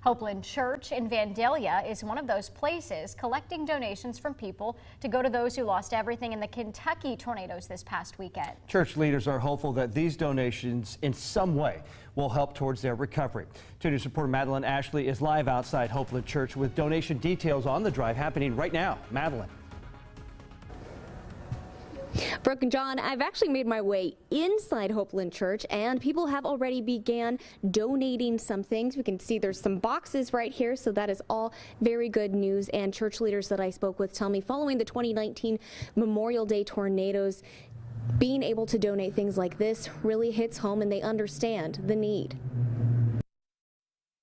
Hopeland Church in Vandalia is one of those places collecting donations from people to go to those who lost everything in the Kentucky tornadoes this past weekend. Church leaders are hopeful that these donations in some way will help towards their recovery. 2 News reporter Madeline Ashley is live outside Hopeland Church with donation details on the drive happening right now. Madeline. Brooke and John, I've actually made my way inside Hopeland Church, and people have already began donating some things. We can see there's some boxes right here, so that is all very good news. And church leaders that I spoke with tell me following the 2019 Memorial Day tornadoes, being able to donate things like this really hits home, and they understand the need.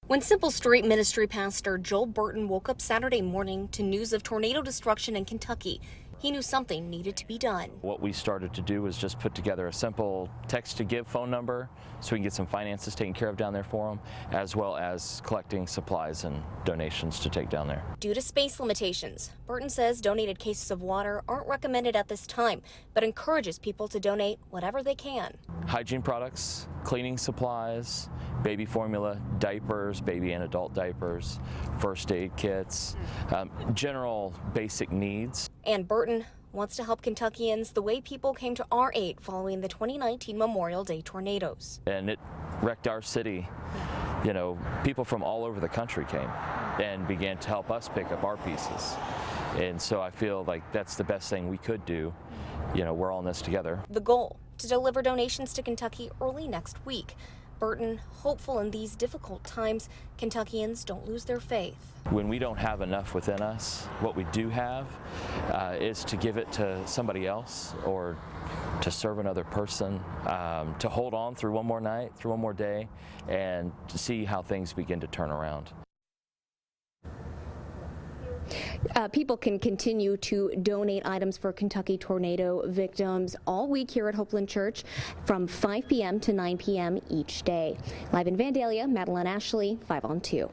When Simple Street Ministry pastor Joel Burton woke up Saturday morning to news of tornado destruction in Kentucky, he knew something needed to be done. What we started to do was just put together a simple text to give phone number so we can get some finances taken care of down there for them, as well as collecting supplies and donations to take down there. Due to space limitations, Burton says donated cases of water aren't recommended at this time, but encourages people to donate whatever they can. Hygiene products, cleaning supplies, baby formula, diapers, baby and adult diapers, first aid kits, general basic needs. And Burton wants to help Kentuckians the way people came to our aid following the 2019 Memorial Day tornadoes. And it wrecked our city. You know, people from all over the country came and began to help us pick up our pieces. And so I feel like that's the best thing we could do. You know, we're all in this together. The goal, to deliver donations to Kentucky early next week. Burton, hopeful in these difficult times, Kentuckians don't lose their faith. When we don't have enough within us, what we do have is to give it to somebody else or to serve another person, to hold on through one more night, through one more day, and to see how things begin to turn around. People can continue to donate items for Kentucky tornado victims all week here at Hopeland Church from 5 p.m. to 9 p.m. each day. Live in Vandalia, Madeline Ashley, 5 on 2.